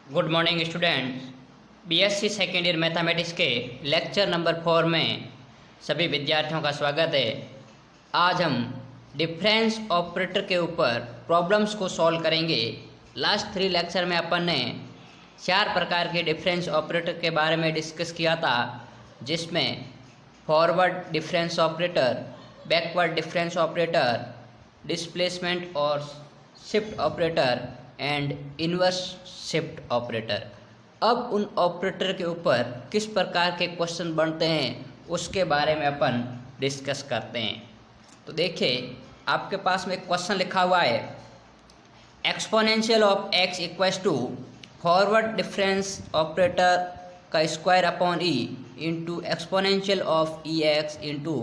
Good morning students. BSc second year mathematics के lecture number 4 में सभी विद्यार्थियों का स्वागत है। आज हम डिफरेंस ऑपरेटर के ऊपर प्रॉब्लम्स को सॉल्व करेंगे। लास्ट 3 लेक्चर में अपन ने 4 प्रकार के डिफरेंस ऑपरेटर के बारे में डिस्कस किया था, जिसमें forward difference operator, backward difference operator, displacement और shift operator and inverse shift operator. अब उन ऑपरेटर के ऊपर किस प्रकार के क्वेश्चन बनते हैं उसके बारे में अपन डिस्कस करते हैं। तो देखिए, आपके पास में एक क्वेश्चन लिखा हुआ है, exponential of x equals to forward difference operator का square upon E into exponential of E x into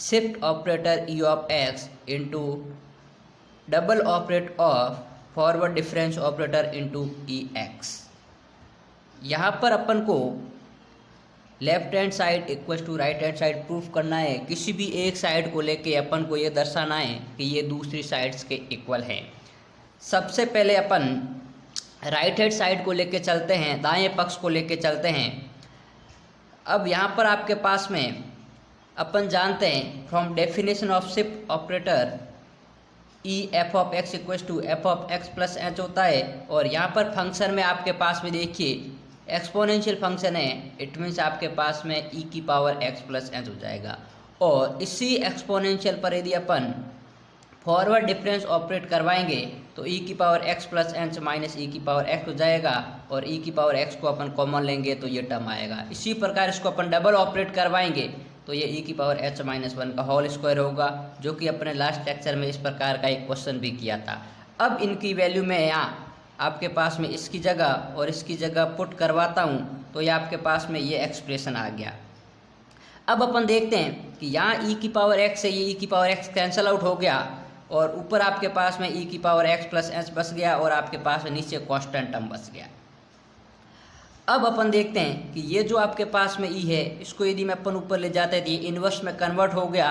shift operator E of x into double operate of forward difference operator into E x. यहाँ पर अपन को left hand side equal to right hand side proof करना है। किसी भी एक side को लेके अपन को ये दर्शाना है कि ये दूसरी साइड्स के इक्वल है। सबसे पहले अपन राइट हैंड साइड को लेके चलते हैं, दाएं पक्ष को लेके चलते हैं। अब यहाँ पर आपके पास में अपन जानते हैं from definition of shift operator E F of x equal to F of X plus H होता है। और यहाँ पर फंक्शन में आपके पास में देखिए एक्सपोनेंशियल फंक्शन है, इट मीन्स आपके पास में ई की पावर एक्स प्लस एच हो जाएगा। और इसी एक्सपोनेंशियल पर यदि अपन फॉरवर्ड डिफरेंस ऑपरेट करवाएंगे तो ई की power x plus H minus e की पावर एक्स हो जाएगा, और ई की पावर एक्स को अपन कॉमन लेंगे तो ये टर्म आएगा। इसी प्रकार इसको अपन डबल ऑपरेट करवाएंगे तो ये ई की पावर एच माइनस 1 का होल स्क्वायर होगा, जो कि अपने लास्ट लेक्चर में इस प्रकार का एक क्वेश्चन भी किया था। अब इनकी वैल्यू में यहाँ आपके पास में इसकी जगह और इसकी जगह पुट करवाता हूँ तो ये आपके पास में ये एक्सप्रेशन आ गया। अब अपन देखते हैं कि यहाँ ई की पावर एक्स से ये ई की पावर एक्स कैंसिल आउट हो गया, और ऊपर आपके पास में ई की पावर एक्स प्लस एच बच गया, और आपके पास में नीचे कॉन्स्टेंट टर्म बच गया। अब अपन देखते हैं कि ये जो आपके पास में ई है, इसको यदि मैं अपन ऊपर ले जाते हैं तो ये इन्वर्स में कन्वर्ट हो गया,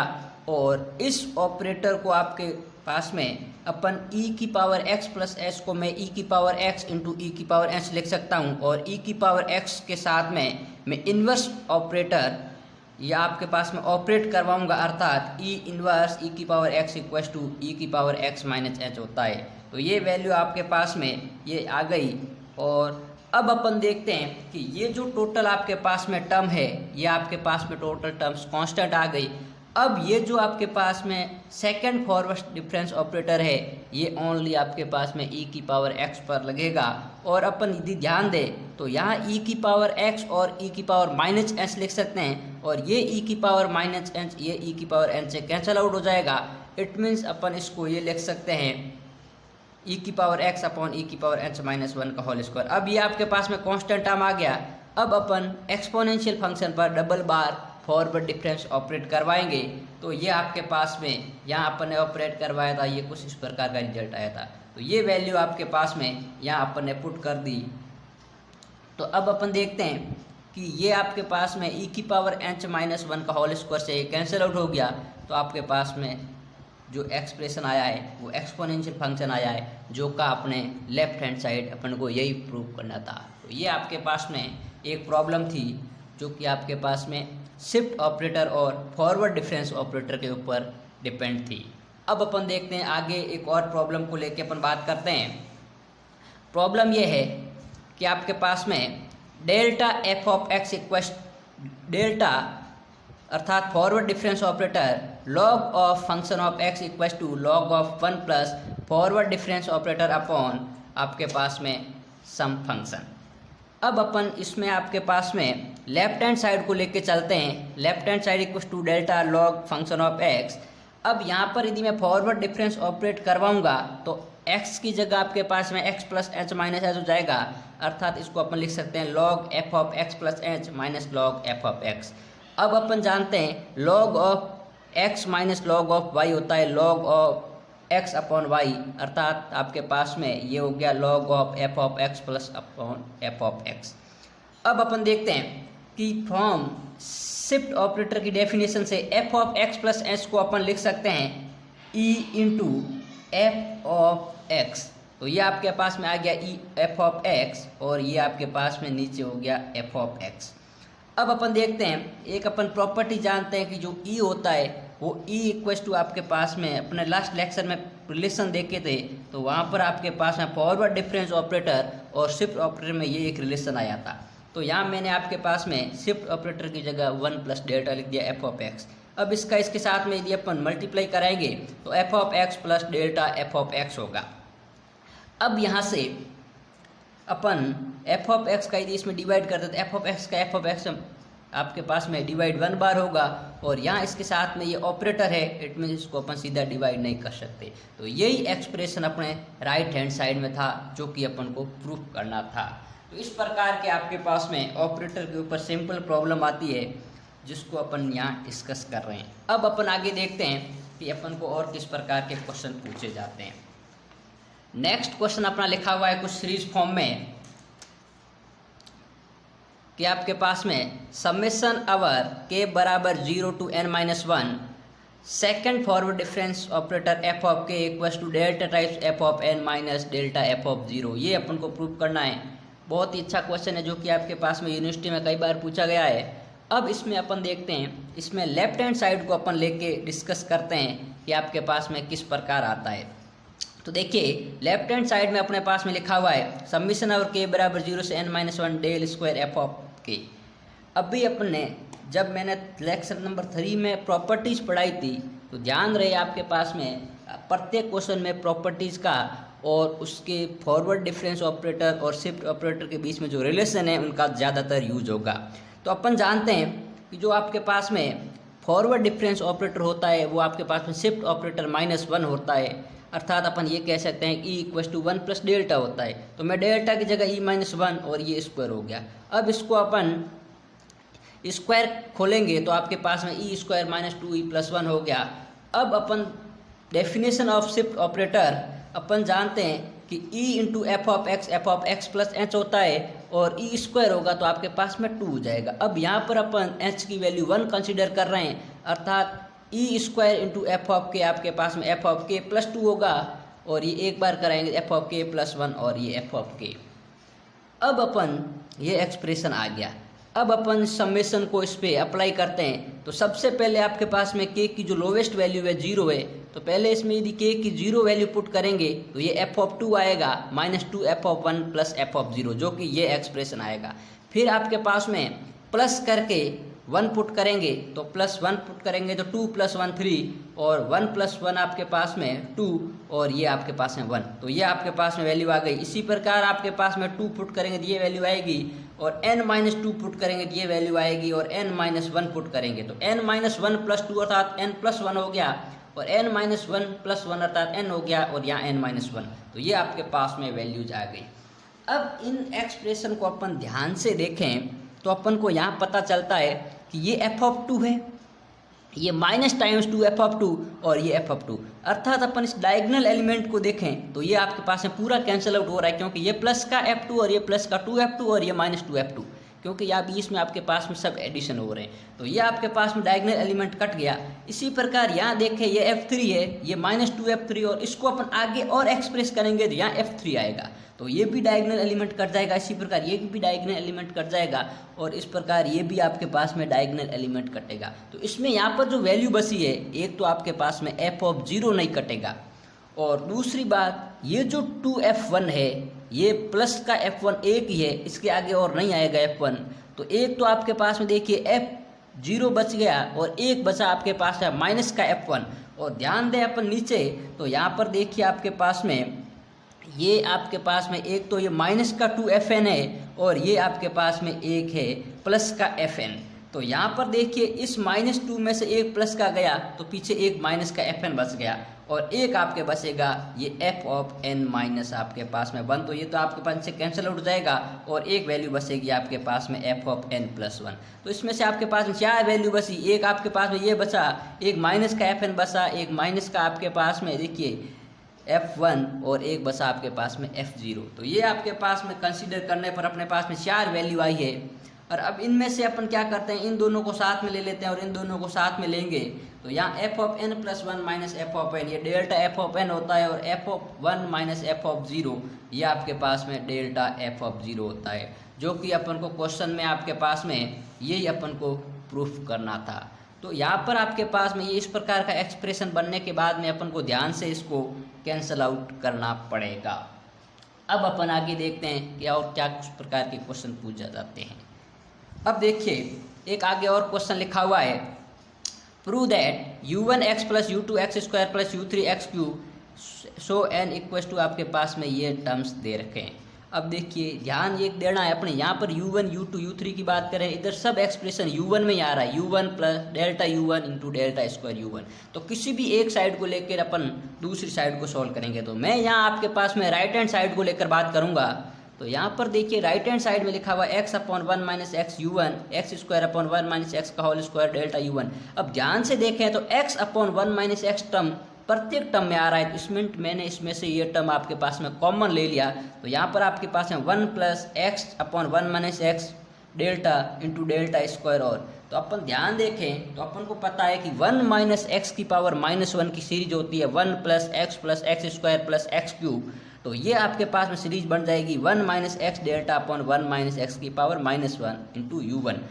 और इस ऑपरेटर को आपके पास में अपन ई की पावर एक्स प्लस एच को मैं ई की पावर एक्स इंटू ई की पावर एच लिख सकता हूँ, और ई की पावर एक्स के साथ में मैं इन्वर्स ऑपरेटर या आपके पास में ऑपरेट करवाऊंगा, अर्थात ई इन्वर्स ई की पावर एक्स इक्वल टू ई की पावर एक्स माइनस एच होता है। तो ये वैल्यू आपके पास में ये आ गई। और अब अपन देखते हैं कि ये जो टोटल आपके पास में टर्म है, ये आपके पास में टोटल टर्म्स कांस्टेंट आ गई। अब ये जो आपके पास में सेकंड फॉरवर्ड डिफरेंस ऑपरेटर है, ये ओनली आपके पास में ई की पावर एक्स पर लगेगा। और अपन यदि ध्यान दें तो यहाँ ई की पावर एक्स और ई की पावर माइनस एच लिख सकते हैं, और ये ई की पावर माइनस एच ये ई की पावर एच से कैंसिल आउट हो जाएगा। इट मीन्स अपन इसको ये लिख सकते हैं ई की पावर एक्स अपॉन ई की पावर एच माइनस 1 का होल स्क्वायर। अब ये आपके पास में कांस्टेंट टर्म आ गया। अब अपन एक्सपोनेंशियल फंक्शन पर डबल बार फॉरवर्ड डिफरेंस ऑपरेट करवाएंगे तो ये आपके पास में यहाँ अपन ने ऑपरेट करवाया था, ये कुछ इस प्रकार का रिजल्ट आया था। तो ये वैल्यू आपके पास में यहाँ अपन ने पुट कर दी। तो अब अपन देखते हैं कि ये आपके पास में ई की पावर एच माइनस 1 का होल स्क्वायर से कैंसिल आउट हो गया, तो आपके पास में जो एक्सप्रेशन आया है वो एक्सपोनेंशियल फंक्शन आया है, जो का अपने लेफ्ट हैंड साइड अपन को यही प्रूव करना था। तो ये आपके पास में एक प्रॉब्लम थी जो कि आपके पास में शिफ्ट ऑपरेटर और फॉरवर्ड डिफरेंस ऑपरेटर के ऊपर डिपेंड थी। अब अपन देखते हैं आगे एक और प्रॉब्लम को लेके अपन बात करते हैं। प्रॉब्लम ये है कि आपके पास में delta F of x equal delta अर्थात forward difference operator log of function of x equal to log of 1 plus forward difference operator upon आपके पास में सम फंक्शन। अब अपन इसमें आपके पास में लेफ्ट हैंड साइड को लेके चलते हैं। Left hand side equal to delta log function of X. अब यहाँ पर यदि मैं फॉरवर्ड डिफरेंस ऑपरेट करवाऊंगा तो x की जगह आपके पास में x plus H minus H हो जाएगा, अर्थात इसको अपन लिख सकते हैं log F of X plus H minus log F of X. अब अपन जानते हैं log of X minus log of Y होता है log of X upon Y, अर्थात आपके पास में ये हो गया log of F of X plus upon F of X. अब अपन देखते हैं कि फ्रॉम शिफ्ट ऑपरेटर की डेफिनेशन से F of X plus H को अपन लिख सकते हैं E into F of x तो ये आपके पास में आ गया ई एफ ऑफ एक्स और ये आपके पास में नीचे हो गया एफ ऑफ एक्स। अब अपन देखते हैं, एक अपन प्रॉपर्टी जानते हैं कि जो ई होता है वो ई इक्वल्स टू आपके पास में अपने लास्ट लेक्चर में रिलेशन देखे थे, तो वहाँ पर आपके पास में फॉरवर्ड डिफरेंस ऑपरेटर और शिफ्ट ऑपरेटर में ये एक रिलेशन आया था। तो यहाँ मैंने आपके पास में शिफ्ट ऑपरेटर की जगह 1 प्लस डेल्टा लिख दिया एफ ऑफ एक्स। अब इसका इसके साथ में यदि अपन मल्टीप्लाई कराएंगे तो F of X plus delta F of x होगा। अब यहाँ से अपन एफ ऑफ एक्स का यदि इसमें डिवाइड करते तो एफ ऑफ एक्स का एफ ऑफ एक्स आपके पास में डिवाइड 1 बार होगा और यहाँ इसके साथ में ये ऑपरेटर है, इट मीन इसको अपन सीधा डिवाइड नहीं कर सकते। तो यही एक्सप्रेशन अपने राइट हैंड साइड में था जो कि अपन को प्रूफ करना था। तो इस प्रकार के आपके पास में ऑपरेटर के ऊपर सिंपल प्रॉब्लम आती है जिसको अपन यहाँ डिस्कस कर रहे हैं। अब अपन आगे देखते हैं कि अपन को और किस प्रकार के क्वेश्चन पूछे जाते हैं। नेक्स्ट क्वेश्चन अपना लिखा हुआ है कुछ सीरीज फॉर्म में कि आपके पास में समेशन अवर के बराबर 0 to n-1 second forward difference operator f of k equals to delta types f of n minus delta F of 0, ये अपन को प्रूव करना है। बहुत ही अच्छा क्वेश्चन है जो कि आपके पास में यूनिवर्सिटी में कई बार पूछा गया है। अब इसमें अपन देखते हैं, इसमें लेफ्ट हैंड साइड को अपन लेके डिस्कस करते हैं कि आपके पास में किस प्रकार आता है। तो देखिए लेफ्ट हैंड साइड में अपने पास में लिखा हुआ है समीशन और के बराबर 0 से n-1 del square F of के। अभी अपन ने जब मैंने लेक्चर नंबर 3 में प्रॉपर्टीज़ पढ़ाई थी तो ध्यान रहे आपके पास में प्रत्येक क्वेश्चन में प्रॉपर्टीज़ का और उसके फॉरवर्ड डिफरेंस ऑपरेटर और शिफ्ट ऑपरेटर के बीच में जो रिलेशन है उनका ज़्यादातर यूज होगा। तो अपन जानते हैं कि जो आपके पास में फॉरवर्ड डिफरेंस ऑपरेटर होता है वो आपके पास में शिफ्ट ऑपरेटर -1 होता है, अर्थात अपन ये कह सकते हैं E equals to 1 plus delta होता है। तो मैं डेल्टा की जगह ई-1 और ये स्क्वायर हो गया। अब इसको अपन स्क्वायर खोलेंगे तो आपके पास में E square minus 2e plus 1 हो गया। अब अपन डेफिनेशन ऑफ शिफ्ट ऑपरेटर अपन जानते हैं कि e into F of X plus H होता है और ई स्क्वायर होगा तो आपके पास में 2 हो जाएगा। अब यहाँ पर अपन h की वैल्यू 1 कंसिडर कर रहे हैं, अर्थात E square into F of के आपके पास में एफ ऑफ के प्लस 2 होगा और ये एक बार कराएंगे एफ ऑफ के प्लस 1 और ये एफ ऑफ के। अब अपन ये एक्सप्रेशन आ गया। अब अपन समेशन को इस पर अप्लाई करते हैं। तो सबसे पहले आपके पास में के की जो लोवेस्ट वैल्यू है 0 है, तो पहले इसमें यदि के की 0 वैल्यू पुट करेंगे तो ये एफ ऑफ 2 आएगा -2 F of 1 plus F of 0 जो कि ये एक्सप्रेशन आएगा। फिर आपके पास में प्लस करके 1 पुट करेंगे तो +1 पुट करेंगे तो 2 + 1 3 और 1 + 1 आपके पास में 2 और ये आपके पास में 1, तो ये आपके पास में वैल्यू आ गई। इसी प्रकार आपके पास में 2 पुट करेंगे तो ये वैल्यू आएगी और n-2 पुट करेंगे तो ये वैल्यू आएगी और n-1 पुट करेंगे तो n-1 + 2 अर्थात n+1 हो गया और n-1 + 1 अर्थात n हो गया और यहाँ n-1, तो ये आपके पास में वैल्यूज आ गई। अब इन एक्सप्रेशन को अपन ध्यान से देखें तो अपन को यहाँ पता चलता है कि ये एफ ऑफ 2 है, ये -2 एफ ऑफ 2 और ये एफ ऑफ 2, अर्थात अपन इस डायगोनल एलिमेंट को देखें तो ये आपके पास में पूरा कैंसिल आउट हो रहा है क्योंकि ये प्लस का f2 और ये प्लस का 2f2 और ये -2 f2, क्योंकि यहाँ बीच में आपके पास में सब एडिशन हो रहे हैं तो ये आपके पास में डायगोनल एलिमेंट कट गया। इसी प्रकार यहाँ देखें ये f3 है, ये -2 f3 और इसको अपन आगे और एक्सप्रेस करेंगे तो यहाँ f3 आएगा तो ये भी डायगोनल एलिमेंट कट जाएगा। इसी प्रकार ये भी डायगोनल एलिमेंट कट जाएगा और इस प्रकार ये भी आपके पास में डायगोनल एलिमेंट कटेगा। तो इसमें यहाँ पर जो वैल्यू बची है, एक तो आपके पास में एफ ऑफ 0 नहीं कटेगा और दूसरी बात ये जो 2f1 है ये प्लस का f1 एक ही है, इसके आगे और नहीं आएगा f1, तो एक तो आपके पास में देखिए f0 बच गया और एक बचा आपके पास है माइनस का f1। और ध्यान दें अपन नीचे तो यहाँ पर देखिए आपके पास में ये आपके पास में एक तो ये माइनस का 2fn है और ये आपके पास में एक है प्लस का fn। तो यहाँ पर देखिए इस -2 में से एक प्लस का गया तो पीछे एक माइनस का fn बच गया और एक आपके बचेगा ये f ऑफ n माइनस आपके पास में 1, तो ये तो आपके पास से कैंसिल आउट जाएगा और एक वैल्यू बचेगी आपके पास में f ऑफ n + 1। तो इसमें से आपके पास में 4 वैल्यू बची, एक आपके पास में ये बचा, एक माइनस का fn बचा, एक माइनस का आपके पास में देखिए f1 और एक बचा आपके पास में f0। तो ये आपके पास में कंसीडर करने पर अपने पास में 4 वैल्यू आई है। और अब इनमें से अपन क्या करते हैं, इन दोनों को साथ में ले लेते हैं और इन दोनों को साथ में लेंगे तो यहाँ F of N plus one minus F of N, ये डेल्टा एफ ऑफ एन होता है, और F of one minus F of zero ये आपके पास में डेल्टा एफ ऑफ जीरो होता है, जो कि अपन को क्वेश्चन में आपके पास में यही अपन को प्रूफ करना था। तो यहाँ पर आपके पास में ये इस प्रकार का एक्सप्रेशन बनने के बाद में अपन को ध्यान से इसको कैंसल आउट करना पड़ेगा। अब अपन आगे देखते हैं कि और क्या कुछ प्रकार के क्वेश्चन पूछे जाते हैं। अब देखिए एक आगे और क्वेश्चन लिखा हुआ है, prove that u1x plus u2x square plus u3x cube so n equal to आपके पास में ये टर्म्स दे रखे हैं। अब देखिए ध्यान ये देना है अपने, यहाँ पर u1 u2 u3 की बात करें, इधर सब एक्सप्रेशन u1 में ही आ रहा है, u1 plus delta u1 into delta square u1। तो किसी भी एक साइड को लेकर अपन दूसरी साइड को सॉल्व करेंगे। तो मैं यहाँ आपके पास में राइट हैंड साइड को लेकर बात करूँगा। तो यहाँ पर देखिए राइट हैंड साइड में लिखा हुआ x upon one minus x u1 x square upon one minus x का होल स्क्वायर डेल्टा u1। अब ध्यान से देखें तो x upon one minus x term प्रत्येक टर्म में आ रहा है, तो इसमें मैंने इसमें से ये टर्म आपके पास में कॉमन ले लिया। तो यहाँ पर आपके पास है one plus x upon one minus x delta into delta square. और तो अपन ध्यान देखें तो अपन को पता है कि वन माइनस एक्स की पावर माइनस वन की सीरीज होती है one plus x square plus x cube. तो ये आपके पास में सीरीज बन जाएगी one minus x delta upon one minus x की power minus one into U1.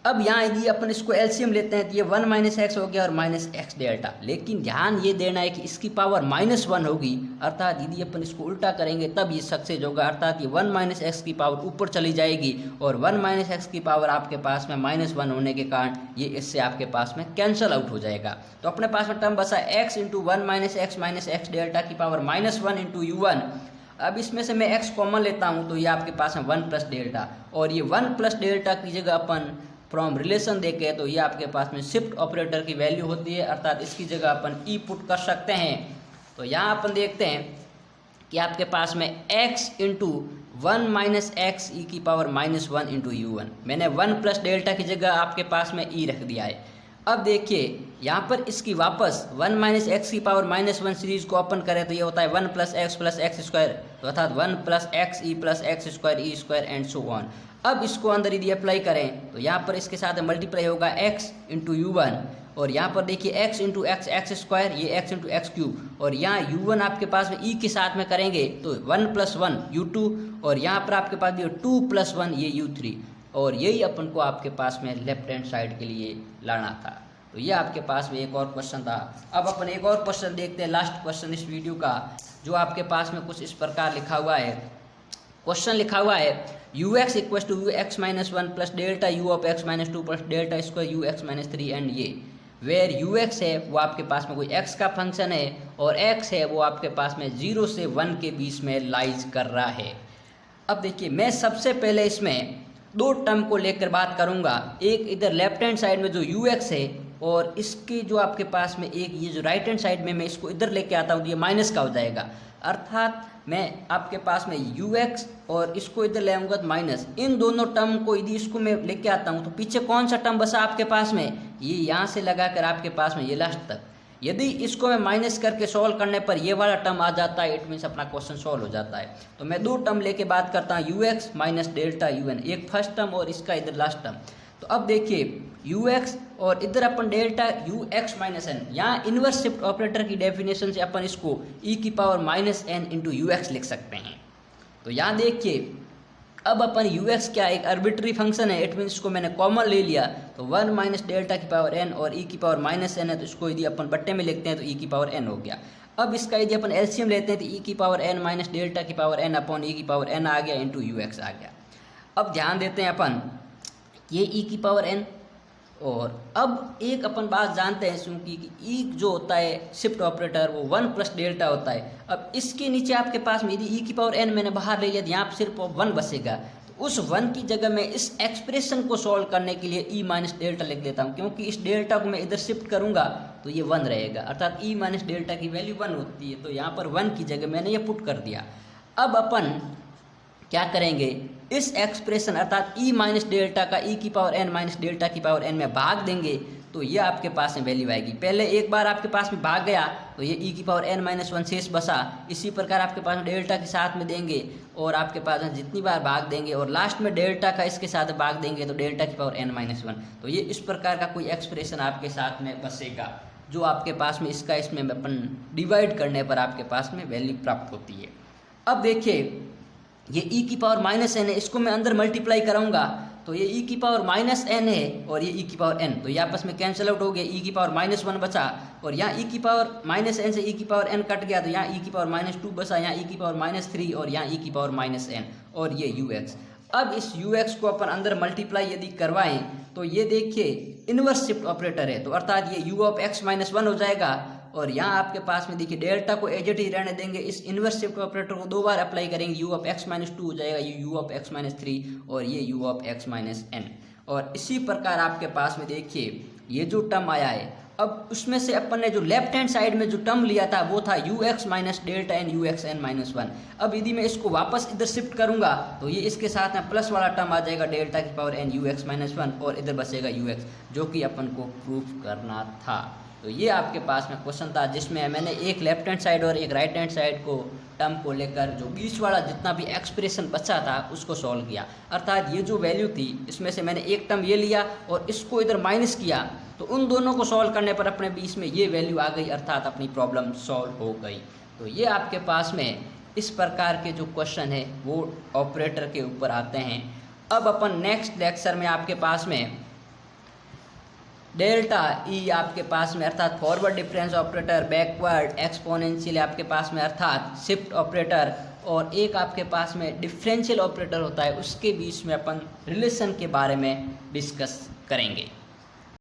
अब यहाँ यदि अपन इसको एलसीएम लेते हैं तो ये वन माइनस एक्स हो गया और माइनस एक्स डेल्टा, लेकिन ध्यान ये देना है कि इसकी पावर माइनस वन होगी, अर्थात यदि अपन इसको उल्टा करेंगे तब ये सक्सेस होगा, अर्थात ये वन माइनस एक्स की पावर ऊपर चली जाएगी और वन माइनस एक्स की पावर आपके पास में माइनस वन होने के कारण ये इससे आपके पास में कैंसल आउट हो जाएगा। तो अपने पास में टर्म बचा x into one minus x delta की power minus one into u1। अब इसमें से मैं x कॉमन लेता हूँ तो ये आपके पास है वन प्लस डेल्टा, और ये वन प्लस डेल्टा की जगह अपन फ्रॉम रिलेशन देखें तो ये आपके पास में शिफ्ट ऑपरेटर की वैल्यू होती है, अर्थात इसकी जगह अपन ई पुट कर सकते हैं। तो यहाँ अपन देखते हैं कि आपके पास में x into one minus x e की power minus one into u1, मैंने वन प्लस डेल्टा की जगह आपके पास में ई रख दिया है। अब देखिए यहाँ पर इसकी वापस वन माइनस एक्स की पावर माइनस वन सीरीज को ओपन करें तो ये होता है वन प्लस एक्स स्क्वायर, तो अर्थात one plus x square E square and so on. अब इसको अंदर यदि अप्लाई करें तो यहाँ पर इसके साथ मल्टीप्लाई होगा x इंटू u1, और यहाँ पर देखिए x इंटू एक्स स्क्वायर, ये x इंटू एक्स क्यूब, और यहाँ u1 आपके पास में e के साथ में करेंगे तो वन प्लस वन u2, और यहाँ पर आपके पास भी टू प्लस वन ये u3, और यही अपन को आपके पास में लेफ्ट हैंड साइड के लिए लाना था। तो ये आपके पास में एक और क्वेश्चन था। अब अपन एक और क्वेश्चन देखते हैं, लास्ट क्वेश्चन इस वीडियो का, जो आपके पास में कुछ इस प्रकार लिखा हुआ है। क्वेश्चन लिखा हुआ है ux equal to U X minus one plus delta U of X minus two plus delta square U X minus three, and ये वेयर ux है वो आपके पास में कोई x का फंक्शन है और x है वो आपके पास में 0 से 1 के बीच में लाइज कर रहा है। अब देखिए मैं सबसे पहले इसमें दो टर्म को लेकर बात करूंगा, एक इधर लेफ्ट हैंड साइड में जो ux है, और इसके जो आपके पास में एक ये जो राइट हैंड साइड में मैं इसको इधर लेके आता हूँ तो ये माइनस का हो जाएगा, अर्थात मैं आपके पास में ux और इसको इधर ले आऊँगा तो माइनस, इन दोनों टर्म को यदि इसको मैं लेके आता हूँ तो पीछे कौन सा टर्म बचा आपके पास में, ये यहाँ से लगाकर आपके पास में ये लास्ट तक, यदि इसको मैं माइनस करके सॉल्व करने पर ये वाला टर्म आ जाता है, इट मीन्स अपना क्वेश्चन सॉल्व हो जाता है। तो मैं दो टर्म लेके बात करता हूँ ux माइनस डेल्टा un, एक फर्स्ट टर्म और इसका इधर लास्ट टर्म। तो अब देखिए ux और इधर अपन डेल्टा ux माइनस एन, यहाँ इनवर्स शिफ्ट ऑपरेटर की डेफिनेशन से अपन इसको e की power minus N into ux लिख सकते हैं। तो यहाँ देखिए अब अपन ux क्या एक आर्बिट्री फंक्शन है, इट मीन्स इसको मैंने कॉमन ले लिया, तो वन माइनस डेल्टा की पावर n और e की पावर माइनस एन है, तो इसको यदि अपन बट्टे में लिखते हैं तो e की पावर n हो गया। अब इसका यदि अपन एलसीएम लेते हैं तो e की पावर n माइनस डेल्टा की पावर n अपॉन e की पावर n आ गया इंटू ux आ गया। अब ध्यान देते हैं अपन ये e की पावर n, और अब एक अपन बात जानते हैं क्योंकि e जो होता है शिफ्ट ऑपरेटर वो वन प्लस डेल्टा होता है। अब इसके नीचे आपके पास में यदि e की पावर n मैंने बाहर ले लिया तो यहाँ पर सिर्फ वन बचेगा, तो उस वन की जगह मैं इस एक्सप्रेशन को सॉल्व करने के लिए e माइनस डेल्टा लिख देता हूँ, क्योंकि इस डेल्टा को मैं इधर शिफ्ट करूँगा तो ये वन रहेगा, अर्थात e माइनस डेल्टा की वैल्यू वन होती है, तो यहाँ पर वन की जगह मैंने ये पुट कर दिया। अब अपन क्या करेंगे, इस एक्सप्रेशन अर्थात e माइनस डेल्टा का e की पावर n माइनस डेल्टा की पावर n में भाग देंगे, तो ये आपके पास में वैल्यू आएगी। पहले एक बार आपके पास में भाग गया तो ये e की पावर n माइनस 1 शेष बसा। इसी प्रकार आपके पास में डेल्टा के साथ में देंगे और आपके पास में जितनी बार भाग देंगे और लास्ट में डेल्टा का इसके साथ भाग देंगे तो डेल्टा की पावर n माइनस 1। तो ये इस प्रकार का कोई एक्सप्रेशन आपके साथ में बसेगा जो आपके पास में इसका इसमें अपन डिवाइड करने पर आपके पास में वैल्यू प्राप्त होती है। अब देखिए ये e की पावर माइनस n है, इसको मैं अंदर मल्टीप्लाई कराऊंगा तो ये e की पावर माइनस n है और ये e की पावर n, तो ये आपस में कैंसिल आउट हो गया, e की पावर माइनस 1 बचा और यहाँ e की पावर माइनस n से e की पावर n कट गया तो यहाँ e की पावर माइनस 2 बचा, यहाँ e की पावर माइनस 3 और यहाँ e की पावर माइनस n और ये ux। अब इस ux को अपन अंदर मल्टीप्लाई यदि करवाएं तो ये देखिए इनवर्स शिफ्ट ऑपरेटर है, तो अर्थात ये u ऑफ x माइनस 1 हो जाएगा और यहाँ आपके पास में देखिए डेल्टा को एज इट इज रहने देंगे, इस इनवर्स शिफ्ट ऑपरेटर को 2 बार अप्लाई करेंगे, u ऑफ x माइनस 2 हो जाएगा, ये u ऑफ x माइनस 3 और ये u of x minus n। और इसी प्रकार आपके पास में देखिए ये जो टर्म आया है, अब उसमें से अपन ने जो लेफ्ट हैंड साइड में जो टर्म लिया था वो था ux minus delta n ux n minus 1। अब यदि मैं इसको वापस इधर शिफ्ट करूंगा तो ये इसके साथ में प्लस वाला टर्म आ जाएगा डेल्टा की पावर n ux माइनस 1 और इधर बचेगा ux, जो कि अपन को प्रूफ करना था। तो ये आपके पास में क्वेश्चन था जिसमें मैंने एक लेफ्ट हैंड साइड और एक राइट हैंड साइड को टर्म को लेकर जो बीच वाला जितना भी एक्सप्रेशन बचा था उसको सॉल्व किया। अर्थात ये जो वैल्यू थी इसमें से मैंने एक टर्म ये लिया और इसको इधर माइनस किया तो उन दोनों को सॉल्व करने पर अपने बीच में ये वैल्यू आ गई, अर्थात अपनी प्रॉब्लम सॉल्व हो गई। तो ये आपके पास में इस प्रकार के जो क्वेश्चन है वो ऑपरेटर के ऊपर आते हैं। अब अपन नेक्स्ट लेक्चर में आपके पास में डेल्टा ई आपके पास में अर्थात forward difference operator, backward exponential आपके पास में अर्थात शिफ्ट ऑपरेटर और एक आपके पास में डिफरेंशियल ऑपरेटर होता है, उसके बीच में अपन रिलेशन के बारे में डिस्कस करेंगे।